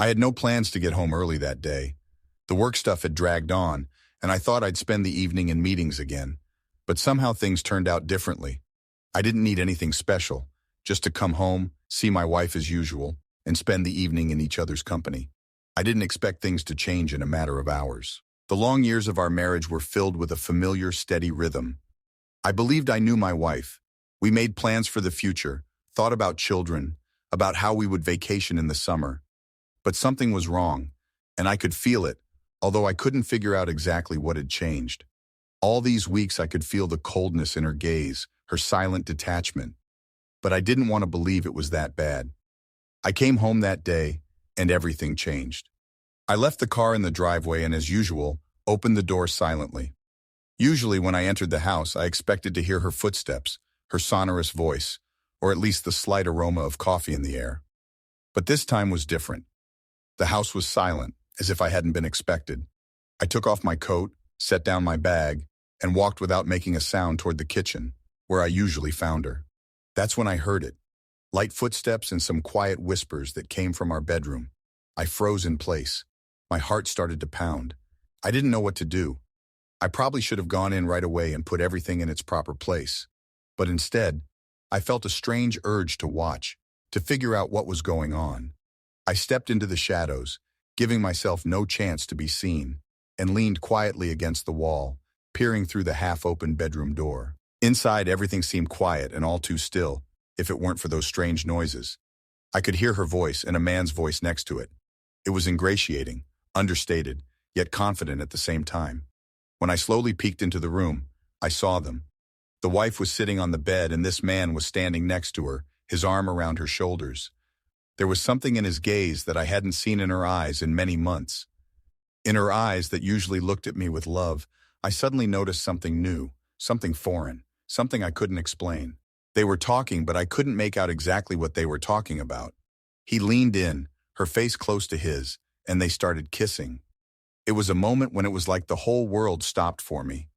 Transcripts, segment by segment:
I had no plans to get home early that day. The work stuff had dragged on, and I thought I'd spend the evening in meetings again. But somehow things turned out differently. I didn't need anything special, just to come home, see my wife as usual, and spend the evening in each other's company. I didn't expect things to change in a matter of hours. The long years of our marriage were filled with a familiar, steady rhythm. I believed I knew my wife. We made plans for the future, thought about children, about how we would vacation in the summer. But something was wrong, and I could feel it, although I couldn't figure out exactly what had changed. All these weeks I could feel the coldness in her gaze, her silent detachment. But I didn't want to believe it was that bad. I came home that day, and everything changed. I left the car in the driveway and, as usual, opened the door silently. Usually when I entered the house, I expected to hear her footsteps, her sonorous voice, or at least the slight aroma of coffee in the air. But this time was different. The house was silent, as if I hadn't been expected. I took off my coat, set down my bag, and walked without making a sound toward the kitchen, where I usually found her. That's when I heard it. Light footsteps and some quiet whispers that came from our bedroom. I froze in place. My heart started to pound. I didn't know what to do. I probably should have gone in right away and put everything in its proper place. But instead, I felt a strange urge to watch, to figure out what was going on. I stepped into the shadows, giving myself no chance to be seen, and leaned quietly against the wall, peering through the half-open bedroom door. Inside, everything seemed quiet and all too still, if it weren't for those strange noises. I could hear her voice and a man's voice next to it. It was ingratiating, understated, yet confident at the same time. When I slowly peeked into the room, I saw them. The wife was sitting on the bed and this man was standing next to her, his arm around her shoulders. There was something in his gaze that I hadn't seen in her eyes in many months. In her eyes that usually looked at me with love, I suddenly noticed something new, something foreign, something I couldn't explain. They were talking, but I couldn't make out exactly what they were talking about. He leaned in, her face close to his, and they started kissing. It was a moment when it was like the whole world stopped for me.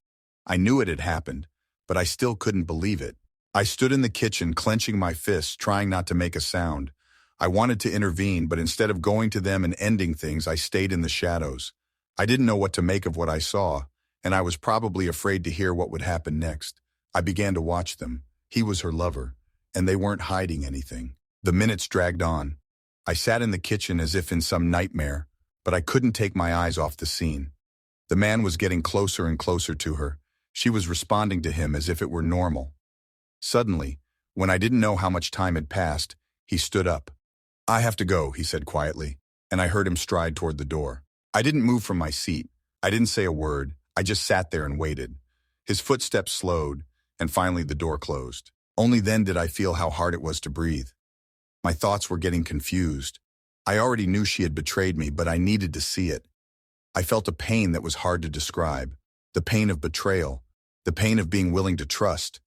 I knew it had happened, but I still couldn't believe it. I stood in the kitchen, clenching my fists, trying not to make a sound. I wanted to intervene, but instead of going to them and ending things, I stayed in the shadows. I didn't know what to make of what I saw, and I was probably afraid to hear what would happen next. I began to watch them. He was her lover, and they weren't hiding anything. The minutes dragged on. I sat in the kitchen as if in some nightmare, but I couldn't take my eyes off the scene. The man was getting closer and closer to her. She was responding to him as if it were normal. Suddenly, when I didn't know how much time had passed, he stood up. "I have to go," he said quietly, and I heard him stride toward the door. I didn't move from my seat. I didn't say a word. I just sat there and waited. His footsteps slowed, and finally the door closed. Only then did I feel how hard it was to breathe. My thoughts were getting confused. I already knew she had betrayed me, but I needed to see it. I felt a pain that was hard to describe. The pain of betrayal. The pain of being willing to trust.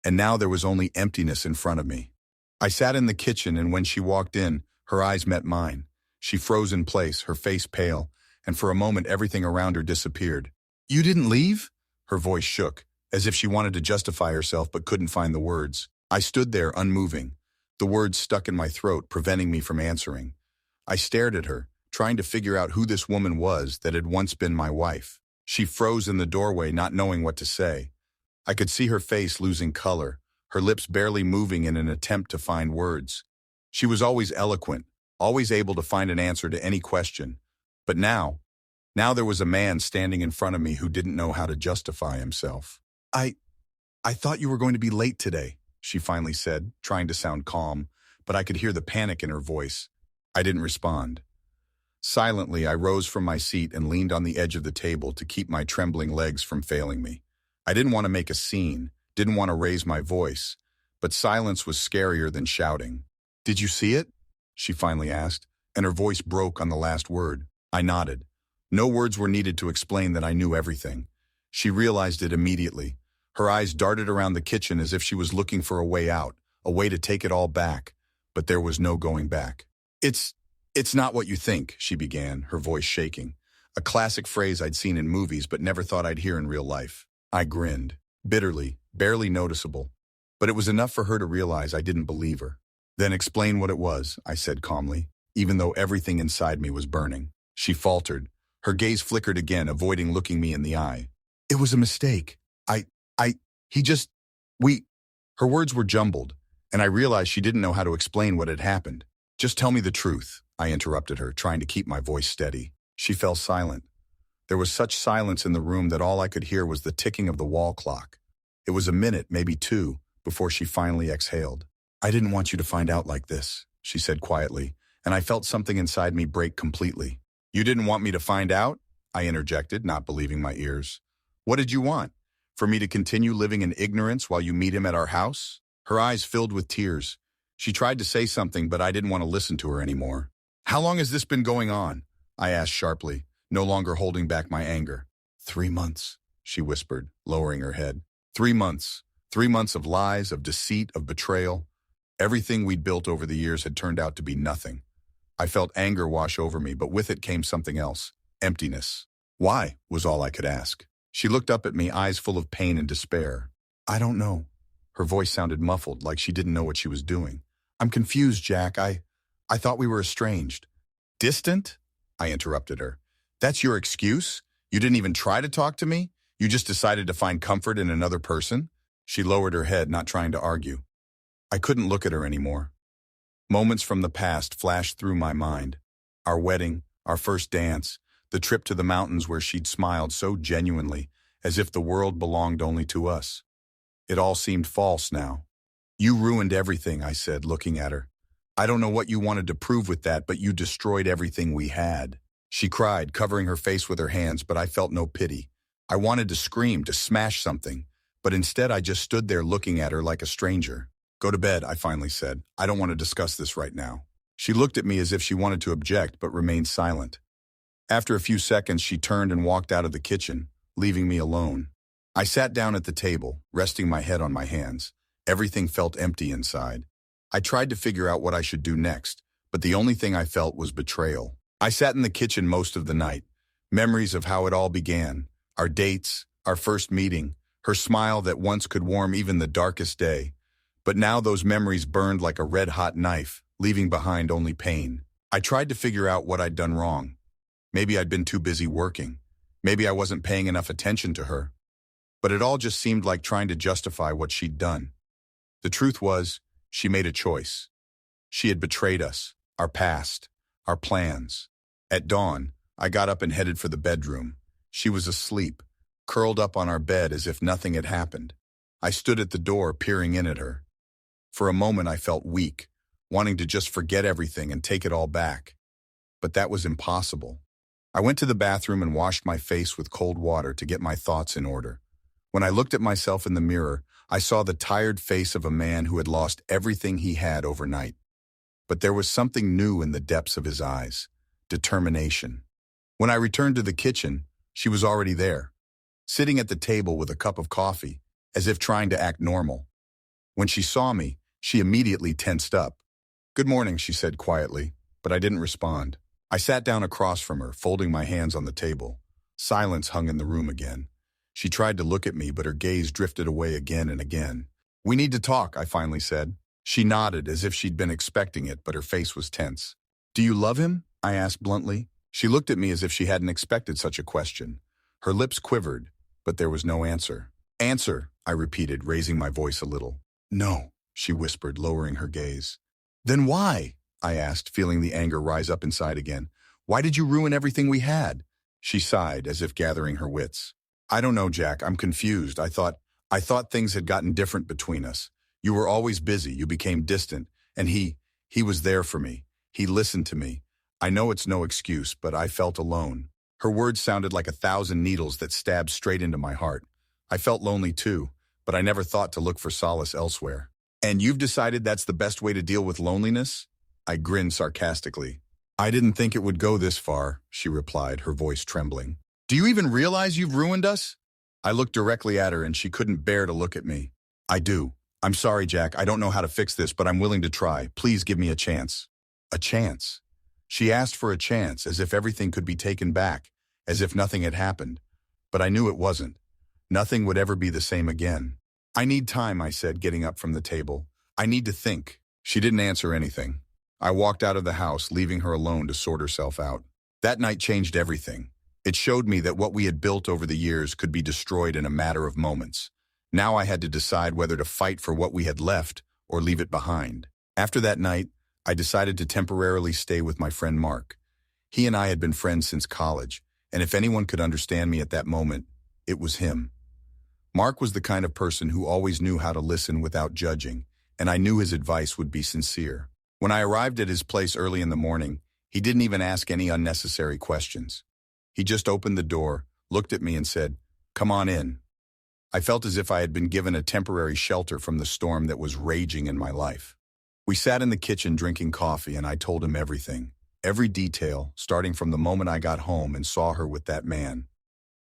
And now there was only emptiness in front of me. I sat in the kitchen, and when she walked in, her eyes met mine. She froze in place, her face pale, and for a moment everything around her disappeared. "You didn't leave?" Her voice shook, as if she wanted to justify herself but couldn't find the words. I stood there, unmoving. The words stuck in my throat, preventing me from answering. I stared at her, trying to figure out who this woman was that had once been my wife. She froze in the doorway, not knowing what to say. I could see her face losing color, her lips barely moving in an attempt to find words. She was always eloquent, always able to find an answer to any question. But now there was a man standing in front of me who didn't know how to justify himself. I thought you were going to be late today," she finally said, trying to sound calm, but I could hear the panic in her voice. I didn't respond. Silently, I rose from my seat and leaned on the edge of the table to keep my trembling legs from failing me. I didn't want to make a scene, didn't want to raise my voice, but silence was scarier than shouting. "Did you see it?" she finally asked, and her voice broke on the last word. I nodded. No words were needed to explain that I knew everything. She realized it immediately. Her eyes darted around the kitchen as if she was looking for a way out, a way to take it all back, but there was no going back. It's not what you think," she began, her voice shaking. A classic phrase I'd seen in movies but never thought I'd hear in real life. I grinned, bitterly, barely noticeable, but it was enough for her to realize I didn't believe her. "Then explain what it was," I said calmly. even though everything inside me was burning. She faltered. Her gaze flickered again, avoiding looking me in the eye. It was a mistake. I, he just, we, Her words were jumbled, and I realized she didn't know how to explain what had happened. Just tell me the truth, I interrupted her, trying to keep my voice steady. She fell silent. There was such silence in the room that all I could hear was the ticking of the wall clock. It was a minute, maybe two, before she finally exhaled. I didn't want you to find out like this, she said quietly, and I felt something inside me break completely. You didn't want me to find out? I interjected, not believing my ears. What did you want? For me to continue living in ignorance while you meet him at our house? Her eyes filled with tears. She tried to say something, but I didn't want to listen to her anymore. How long has this been going on? I asked sharply, no longer holding back my anger. 3 months, she whispered, lowering her head. 3 months. 3 months of lies, of deceit, of betrayal. Everything we'd built over the years had turned out to be nothing. I felt anger wash over me, but with it came something else. Emptiness. Why, was all I could ask. She looked up at me, eyes full of pain and despair. I don't know. Her voice sounded muffled, like she didn't know what she was doing. I'm confused, Jack. I thought we were estranged. Distant? I interrupted her. That's your excuse? You didn't even try to talk to me? You just decided to find comfort in another person? She lowered her head, not trying to argue. I couldn't look at her anymore. Moments from the past flashed through my mind. Our wedding, our first dance, the trip to the mountains where she'd smiled so genuinely, as if the world belonged only to us. It all seemed false now. You ruined everything, I said, looking at her. I don't know what you wanted to prove with that, but you destroyed everything we had. She cried, covering her face with her hands, but I felt no pity. I wanted to scream, to smash something, but instead I just stood there looking at her like a stranger. Go to bed, I finally said. I don't want to discuss this right now. She looked at me as if she wanted to object, but remained silent. After a few seconds, she turned and walked out of the kitchen, leaving me alone. I sat down at the table, resting my head on my hands. Everything felt empty inside. I tried to figure out what I should do next, but the only thing I felt was betrayal. I sat in the kitchen most of the night. Memories of how it all began, our dates, our first meeting, her smile that once could warm even the darkest day. But now those memories burned like a red-hot knife, leaving behind only pain. I tried to figure out what I'd done wrong. Maybe I'd been too busy working. Maybe I wasn't paying enough attention to her. But it all just seemed like trying to justify what she'd done. The truth was, she made a choice. She had betrayed us, our past, our plans. At dawn, I got up and headed for the bedroom. She was asleep, curled up on our bed as if nothing had happened. I stood at the door, peering in at her. For a moment, I felt weak, wanting to just forget everything and take it all back. But that was impossible. I went to the bathroom and washed my face with cold water to get my thoughts in order. When I looked at myself in the mirror, I saw the tired face of a man who had lost everything he had overnight. But there was something new in the depths of his eyes, determination. When I returned to the kitchen, she was already there, sitting at the table with a cup of coffee, as if trying to act normal. When she saw me, she immediately tensed up. Good morning, she said quietly, but I didn't respond. I sat down across from her, folding my hands on the table. Silence hung in the room again. She tried to look at me, but her gaze drifted away again and again. We need to talk, I finally said. She nodded as if she'd been expecting it, but her face was tense. Do you love him? I asked bluntly. She looked at me as if she hadn't expected such a question. Her lips quivered, but there was no answer. Answer, I repeated, raising my voice a little. No, she whispered, lowering her gaze. Then why? I asked, feeling the anger rise up inside again. Why did you ruin everything we had? She sighed, as if gathering her wits. I don't know, Jack. I'm confused. I thought things had gotten different between us. You were always busy. You became distant. And he was there for me. He listened to me. I know it's no excuse, but I felt alone. Her words sounded like 1,000 needles that stabbed straight into my heart. I felt lonely too, but I never thought to look for solace elsewhere. And you've decided that's the best way to deal with loneliness? I grinned sarcastically. I didn't think it would go this far, she replied, her voice trembling. Do you even realize you've ruined us? I looked directly at her and she couldn't bear to look at me. I do. I'm sorry, Jack. I don't know how to fix this, but I'm willing to try. Please give me a chance. A chance? She asked for a chance, as if everything could be taken back, as if nothing had happened. But I knew it wasn't. Nothing would ever be the same again. I need time, I said, getting up from the table. I need to think. She didn't answer anything. I walked out of the house, leaving her alone to sort herself out. That night changed everything. It showed me that what we had built over the years could be destroyed in a matter of moments. Now I had to decide whether to fight for what we had left or leave it behind. After that night, I decided to temporarily stay with my friend Mark. He and I had been friends since college, and if anyone could understand me at that moment, it was him. Mark was the kind of person who always knew how to listen without judging, and I knew his advice would be sincere. When I arrived at his place early in the morning, he didn't even ask any unnecessary questions. He just opened the door, looked at me and said, "Come on in." I felt as if I had been given a temporary shelter from the storm that was raging in my life. We sat in the kitchen drinking coffee and I told him everything, every detail, starting from the moment I got home and saw her with that man.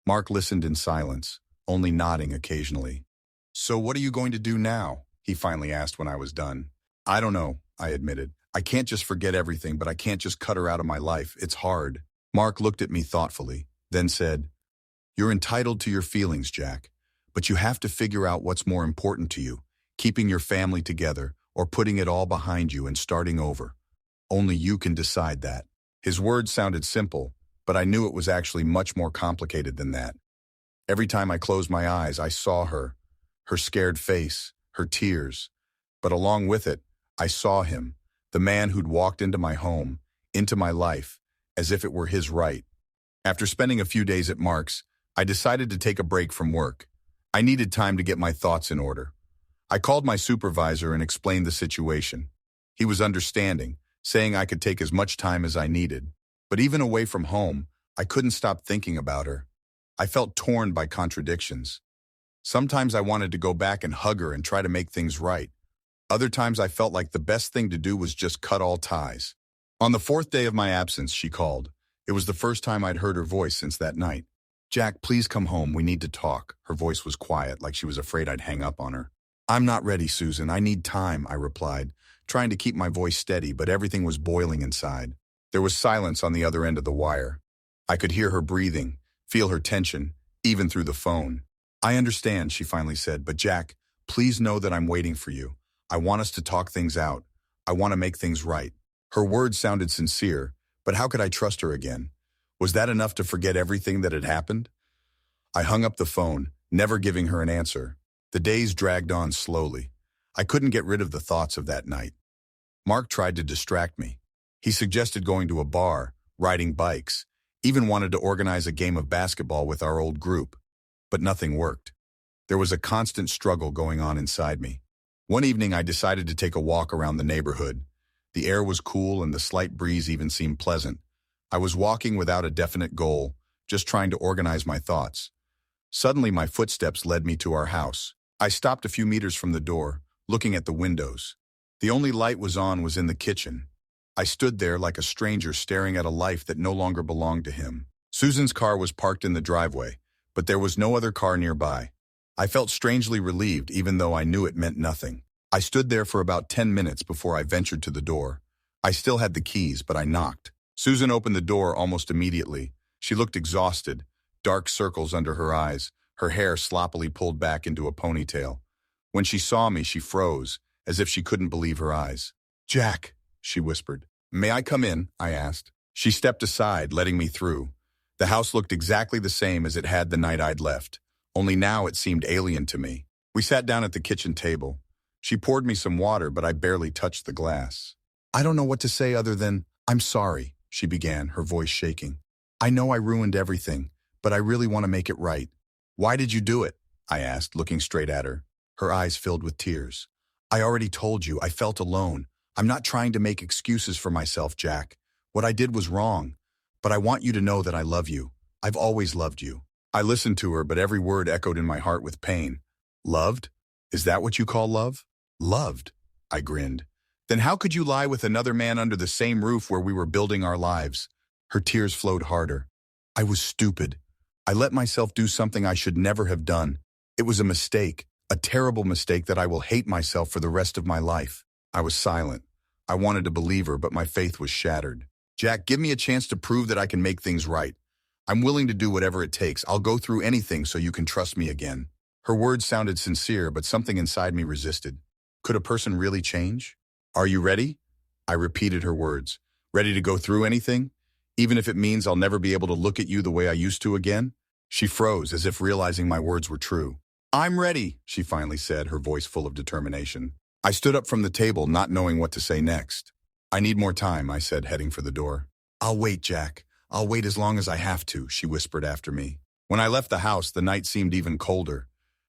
Mark listened in silence, only nodding occasionally. "So what are you going to do now?" he finally asked when I was done. "I don't know," I admitted. "I can't just forget everything, but I can't just cut her out of my life. It's hard." Mark looked at me thoughtfully, then said, "You're entitled to your feelings, Jack, but you have to figure out what's more important to you, keeping your family together or putting it all behind you and starting over. Only you can decide that." His words sounded simple, but I knew it was actually much more complicated than that. Every time I closed my eyes, I saw her scared face, her tears. But along with it, I saw him, the man who'd walked into my home, into my life, as if it were his right. After spending a few days at Mark's, I decided to take a break from work. I needed time to get my thoughts in order. I called my supervisor and explained the situation. He was understanding, saying I could take as much time as I needed. But even away from home, I couldn't stop thinking about her. I felt torn by contradictions. Sometimes I wanted to go back and hug her and try to make things right. Other times I felt like the best thing to do was just cut all ties. On the 4th day of my absence, she called. It was the first time I'd heard her voice since that night. "Jack, please come home. We need to talk." Her voice was quiet, like she was afraid I'd hang up on her. "I'm not ready, Susan. I need time," I replied, trying to keep my voice steady, but everything was boiling inside. There was silence on the other end of the wire. I could hear her breathing, feel her tension, even through the phone. "I understand," she finally said, "but Jack, please know that I'm waiting for you. I want us to talk things out. I want to make things right." Her words sounded sincere, but how could I trust her again? Was that enough to forget everything that had happened? I hung up the phone, never giving her an answer. The days dragged on slowly. I couldn't get rid of the thoughts of that night. Mark tried to distract me. He suggested going to a bar, riding bikes, even wanted to organize a game of basketball with our old group. But nothing worked. There was a constant struggle going on inside me. One evening I decided to take a walk around the neighborhood. The air was cool and the slight breeze even seemed pleasant. I was walking without a definite goal, just trying to organize my thoughts. Suddenly my footsteps led me to our house. I stopped a few meters from the door, looking at the windows. The only light was in the kitchen. I stood there like a stranger staring at a life that no longer belonged to him. Susan's car was parked in the driveway, but there was no other car nearby. I felt strangely relieved even though I knew it meant nothing. I stood there for about 10 minutes before I ventured to the door. I still had the keys, but I knocked. Susan opened the door almost immediately. She looked exhausted, dark circles under her eyes, her hair sloppily pulled back into a ponytail. When she saw me, she froze, as if she couldn't believe her eyes. "Jack," she whispered. "May I come in?" I asked. She stepped aside, letting me through. The house looked exactly the same as it had the night I'd left, only now it seemed alien to me. We sat down at the kitchen table. She poured me some water, but I barely touched the glass. "I don't know what to say other than, I'm sorry," she began, her voice shaking. "I know I ruined everything, but I really want to make it right." "Why did you do it?" I asked, looking straight at her. Her eyes filled with tears. "I already told you, I felt alone. I'm not trying to make excuses for myself, Jack. What I did was wrong. But I want you to know that I love you. I've always loved you." I listened to her, but every word echoed in my heart with pain. "Loved? Is that what you call love?" "Loved," I grinned. "Then how could you lie with another man under the same roof where we were building our lives?" Her tears flowed harder. "I was stupid. I let myself do something I should never have done. It was a mistake, a terrible mistake that I will hate myself for the rest of my life." I was silent. I wanted to believe her, but my faith was shattered. "Jack, give me a chance to prove that I can make things right. I'm willing to do whatever it takes. I'll go through anything so you can trust me again." Her words sounded sincere, but something inside me resisted. Could a person really change? "Are you ready?" I repeated her words. Ready to go through anything? Even if it means I'll never be able to look at you the way I used to again? She froze, as if realizing my words were true. I'm ready, she finally said, her voice full of determination. I stood up from the table, not knowing what to say next. I need more time, I said, heading for the door. I'll wait, Jack. I'll wait as long as I have to, she whispered after me. When I left the house, the night seemed even colder.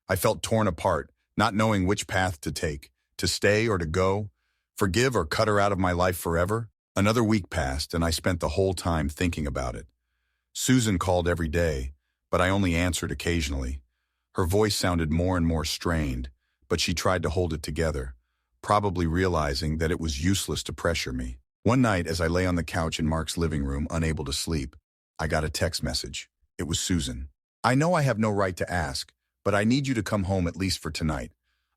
I felt torn apart, not knowing which path to take, to stay or to go, forgive or cut her out of my life forever. Another week passed, and I spent the whole time thinking about it. Susan called every day, but I only answered occasionally. Her voice sounded more and more strained, but she tried to hold it together, probably realizing that it was useless to pressure me. One night, as I lay on the couch in Mark's living room, unable to sleep, I got a text message. It was Susan. I know I have no right to ask, but I need you to come home at least for tonight.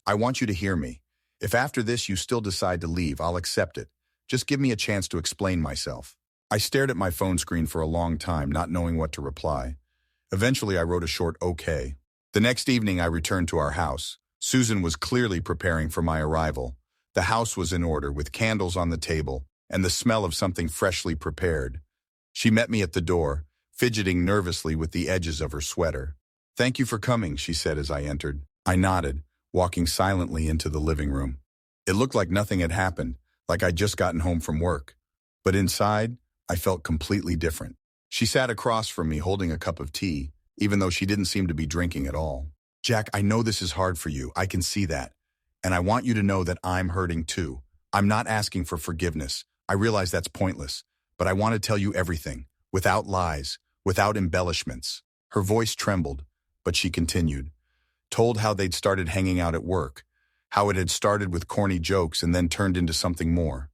I want you to hear me. If after this you still decide to leave, I'll accept it. Just give me a chance to explain myself. I stared at my phone screen for a long time, not knowing what to reply. Eventually, I wrote a short okay. The next evening, I returned to our house. Susan was clearly preparing for my arrival. The house was in order, with candles on the table and the smell of something freshly prepared. She met me at the door, fidgeting nervously with the edges of her sweater. Thank you for coming, she said as I entered. I nodded, walking silently into the living room. It looked like nothing had happened, like I'd just gotten home from work. But inside, I felt completely different. She sat across from me holding a cup of tea, even though she didn't seem to be drinking at all. Jack, I know this is hard for you. I can see that. And I want you to know that I'm hurting too. I'm not asking for forgiveness. I realize that's pointless. But I want to tell you everything, without lies, without embellishments. Her voice trembled, but she continued. Told how they'd started hanging out at work, how it had started with corny jokes and then turned into something more.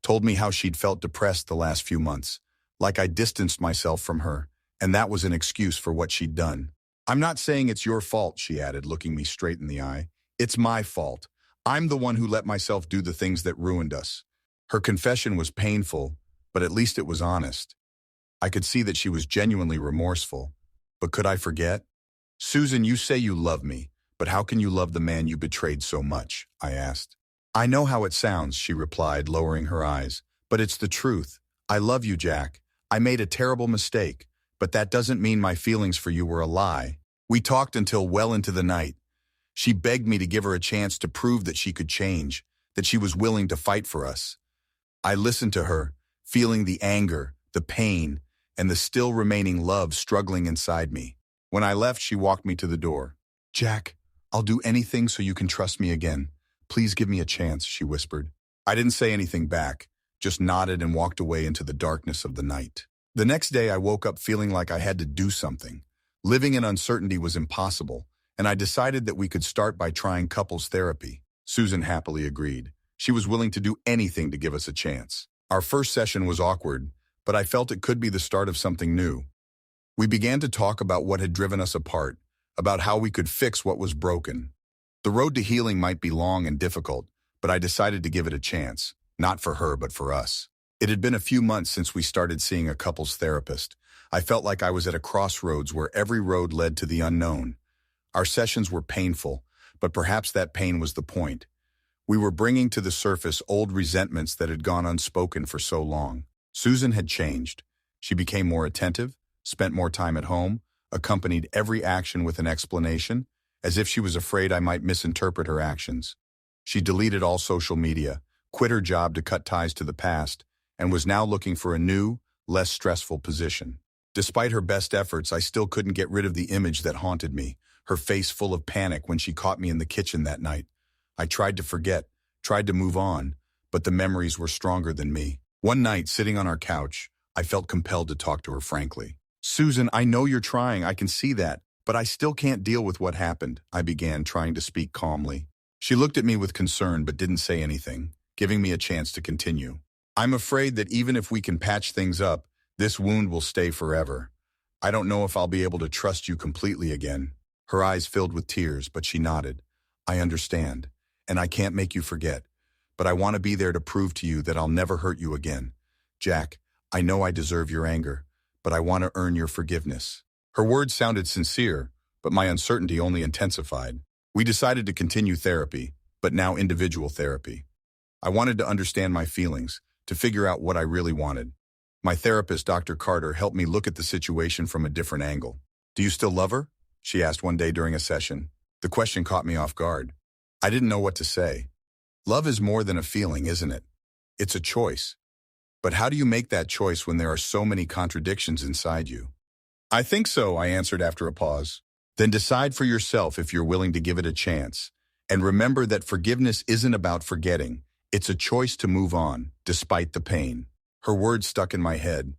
Told me how she'd felt depressed the last few months, like I distanced myself from her, and that was an excuse for what she'd done. I'm not saying it's your fault, she added, looking me straight in the eye. It's my fault. I'm the one who let myself do the things that ruined us. Her confession was painful, but at least it was honest. I could see that she was genuinely remorseful. But could I forget? Susan, you say you love me, but how can you love the man you betrayed so much? I asked. I know how it sounds, she replied, lowering her eyes, but it's the truth. I love you, Jack. I made a terrible mistake, but that doesn't mean my feelings for you were a lie. We talked until well into the night. She begged me to give her a chance to prove that she could change, that she was willing to fight for us. I listened to her, feeling the anger, the pain, and the still remaining love struggling inside me. When I left, she walked me to the door. Jack, I'll do anything so you can trust me again. Please give me a chance, she whispered. I didn't say anything back, just nodded and walked away into the darkness of the night. The next day, I woke up feeling like I had to do something. Living in uncertainty was impossible, and I decided that we could start by trying couples therapy. Susan happily agreed. She was willing to do anything to give us a chance. Our first session was awkward, but I felt it could be the start of something new. We began to talk about what had driven us apart, about how we could fix what was broken. The road to healing might be long and difficult, but I decided to give it a chance, not for her, but for us. It had been a few months since we started seeing a couples therapist. I felt like I was at a crossroads where every road led to the unknown. Our sessions were painful, but perhaps that pain was the point. We were bringing to the surface old resentments that had gone unspoken for so long. Susan had changed. She became more attentive, spent more time at home, accompanied every action with an explanation, as if she was afraid I might misinterpret her actions. She deleted all social media, quit her job to cut ties to the past, and was now looking for a new, less stressful position. Despite her best efforts, I still couldn't get rid of the image that haunted me, her face full of panic when she caught me in the kitchen that night. I tried to forget, tried to move on, but the memories were stronger than me. One night, sitting on our couch, I felt compelled to talk to her frankly. Susan, I know you're trying, I can see that, but I still can't deal with what happened, I began, trying to speak calmly. She looked at me with concern but didn't say anything, giving me a chance to continue. I'm afraid that even if we can patch things up, this wound will stay forever. I don't know if I'll be able to trust you completely again. Her eyes filled with tears, but she nodded. I understand, and I can't make you forget, but I want to be there to prove to you that I'll never hurt you again. Jack, I know I deserve your anger, but I want to earn your forgiveness. Her words sounded sincere, but my uncertainty only intensified. We decided to continue therapy, but now individual therapy. I wanted to understand my feelings, to figure out what I really wanted. My therapist, Dr. Carter, helped me look at the situation from a different angle. "Do you still love her?" she asked one day during a session. The question caught me off guard. I didn't know what to say. Love is more than a feeling, isn't it? It's a choice. But how do you make that choice when there are so many contradictions inside you? "I think so," I answered after a pause. "Then decide for yourself if you're willing to give it a chance. And remember that forgiveness isn't about forgetting. It's a choice to move on, despite the pain." Her words stuck in my head.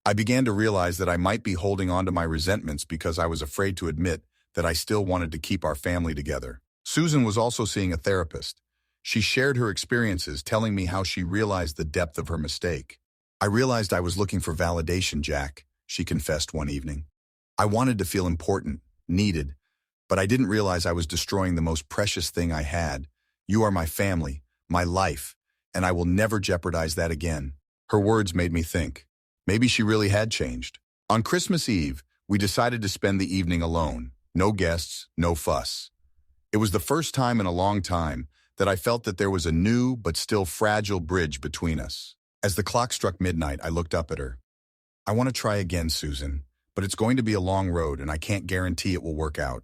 I began to realize that I might be holding on to my resentments because I was afraid to admit that I still wanted to keep our family together. Susan was also seeing a therapist. She shared her experiences, telling me how she realized the depth of her mistake. "I realized I was looking for validation, Jack," she confessed one evening. "I wanted to feel important, needed, but I didn't realize I was destroying the most precious thing I had. You are my family, my life, and I will never jeopardize that again." Her words made me think. Maybe she really had changed. On Christmas Eve, we decided to spend the evening alone. No guests, no fuss. It was the first time in a long time that I felt that there was a new but still fragile bridge between us. As the clock struck midnight, I looked up at her. "I want to try again, Susan, but it's going to be a long road and I can't guarantee it will work out."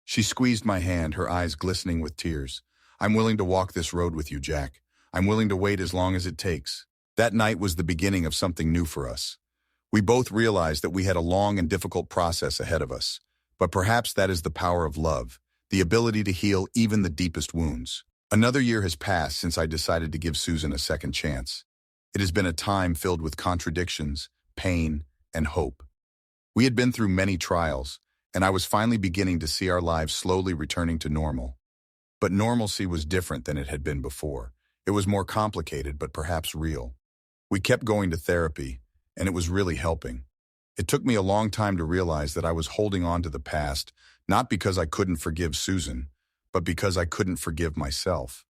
She squeezed my hand, her eyes glistening with tears. "I'm willing to walk this road with you, Jack. I'm willing to wait as long as it takes." That night was the beginning of something new for us. We both realized that we had a long and difficult process ahead of us. But perhaps that is the power of love, the ability to heal even the deepest wounds. Another year has passed since I decided to give Susan a second chance. It has been a time filled with contradictions, pain, and hope. We had been through many trials, and I was finally beginning to see our lives slowly returning to normal. But normalcy was different than it had been before. It was more complicated, but perhaps real. We kept going to therapy, and it was really helping. It took me a long time to realize that I was holding on to the past, not because I couldn't forgive Susan, but because I couldn't forgive myself.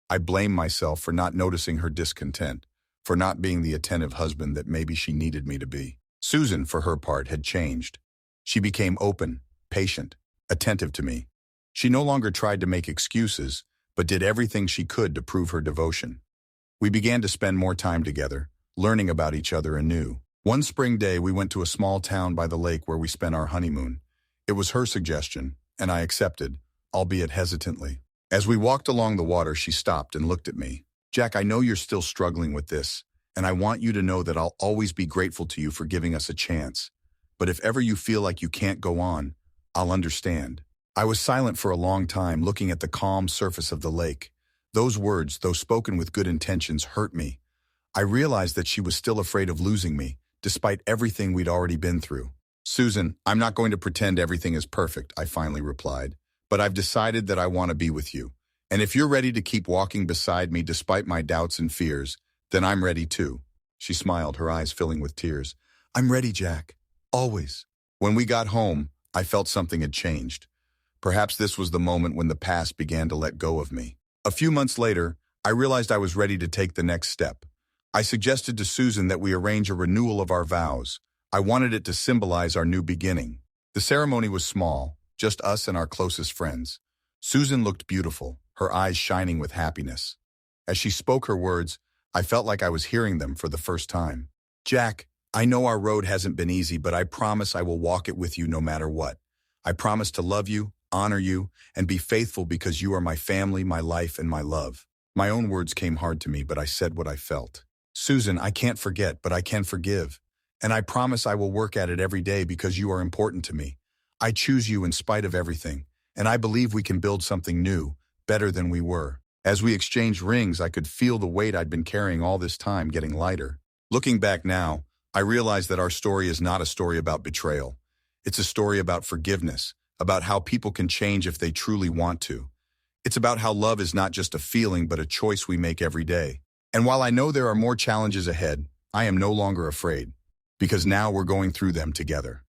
I blamed myself for not noticing her discontent, for not being the attentive husband that maybe she needed me to be. Susan, for her part, had changed. She became open, patient, attentive to me. She no longer tried to make excuses, but did everything she could to prove her devotion. We began to spend more time together, learning about each other anew. One spring day, we went to a small town by the lake where we spent our honeymoon. It was her suggestion, and I accepted, albeit hesitantly. As we walked along the water, she stopped and looked at me. "Jack, I know you're still struggling with this, and I want you to know that I'll always be grateful to you for giving us a chance. But if ever you feel like you can't go on, I'll understand." I was silent for a long time, looking at the calm surface of the lake. Those words, though spoken with good intentions, hurt me. I realized that she was still afraid of losing me, despite everything we'd already been through. "Susan, I'm not going to pretend everything is perfect," I finally replied. "But I've decided that I want to be with you. And if you're ready to keep walking beside me despite my doubts and fears, then I'm ready too." She smiled, her eyes filling with tears. "I'm ready, Jack. Always." When we got home, I felt something had changed. Perhaps this was the moment when the past began to let go of me. A few months later, I realized I was ready to take the next step. I suggested to Susan that we arrange a renewal of our vows. I wanted it to symbolize our new beginning. The ceremony was small, just us and our closest friends. Susan looked beautiful, her eyes shining with happiness. As she spoke her words, I felt like I was hearing them for the first time. "Jack, I know our road hasn't been easy, but I promise I will walk it with you no matter what. I promise to love you, honor you, and be faithful because you are my family, my life, and my love." My own words came hard to me, but I said what I felt. "Susan, I can't forget, but I can forgive. And I promise I will work at it every day because you are important to me. I choose you in spite of everything, and I believe we can build something new, better than we were." As we exchanged rings, I could feel the weight I'd been carrying all this time getting lighter. Looking back now, I realize that our story is not a story about betrayal. It's a story about forgiveness, about how people can change if they truly want to. It's about how love is not just a feeling but a choice we make every day. And while I know there are more challenges ahead, I am no longer afraid, because now we're going through them together.